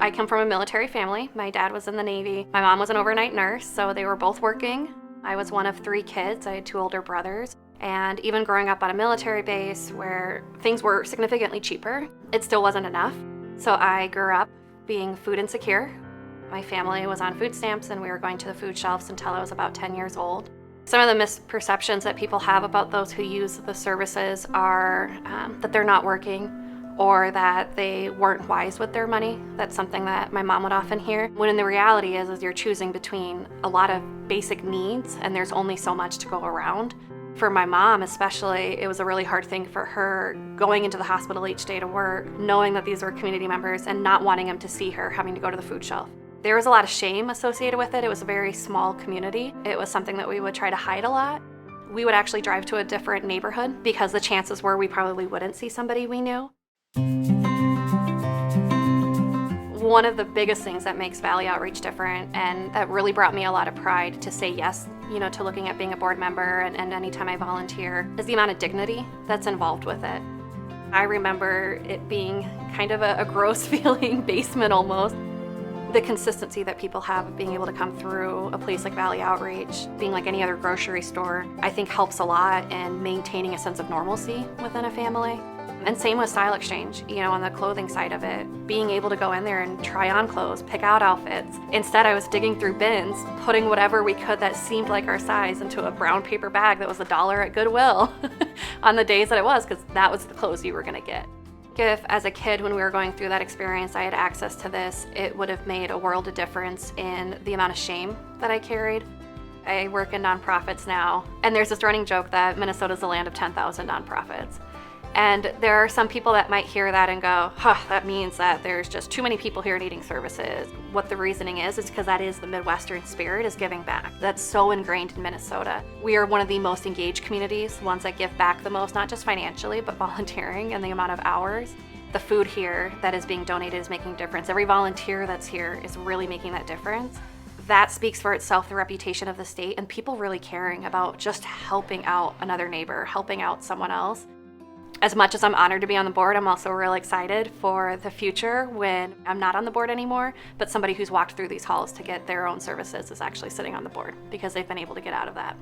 I come from a military family. My dad was in the Navy. My mom was an overnight nurse, so they were both working. I was one of 3 kids. I had 2 older brothers. And even growing up on a military base where things were significantly cheaper, it still wasn't enough. So I grew up being food insecure. My family was on food stamps and we were going to the food shelves until I was about 10 years old. Some of the misperceptions that people have about those who use the services are that they're not working or that they weren't wise with their money. That's something that my mom would often hear. When the reality is you're choosing between a lot of basic needs and there's only so much to go around. For my mom especially, it was a really hard thing for her going into the hospital each day to work, knowing that these were community members and not wanting them to see her having to go to the food shelf. There was a lot of shame associated with it. It was a very small community. It was something that we would try to hide a lot. We would actually drive to a different neighborhood because the chances were we probably wouldn't see somebody we knew. One of the biggest things that makes Valley Outreach different and that really brought me a lot of pride to say yes, to looking at being a board member and anytime I volunteer is the amount of dignity that's involved with it. I remember it being kind of a gross feeling basement almost. The consistency that people have of being able to come through a place like Valley Outreach, being like any other grocery store, I think helps a lot in maintaining a sense of normalcy within a family. And same with Style Exchange, on the clothing side of it. Being able to go in there and try on clothes, pick out outfits. Instead, I was digging through bins, putting whatever we could that seemed like our size into a brown paper bag that was $1 at Goodwill on the days that it was, because that was the clothes you were gonna get. If as a kid when we were going through that experience I had access to this, it would have made a world of difference in the amount of shame that I carried. I work in nonprofits now, and there's this running joke that Minnesota's the land of 10,000 nonprofits. And there are some people that might hear that and go, that means that there's just too many people here needing services. What the reasoning is because that is the Midwestern spirit, is giving back. That's so ingrained in Minnesota. We are one of the most engaged communities, ones that give back the most, not just financially, but volunteering and the amount of hours. The food here that is being donated is making a difference. Every volunteer that's here is really making that difference. That speaks for itself, the reputation of the state, and people really caring about just helping out another neighbor, helping out someone else. As much as I'm honored to be on the board, I'm also real excited for the future when I'm not on the board anymore, but somebody who's walked through these halls to get their own services is actually sitting on the board because they've been able to get out of that.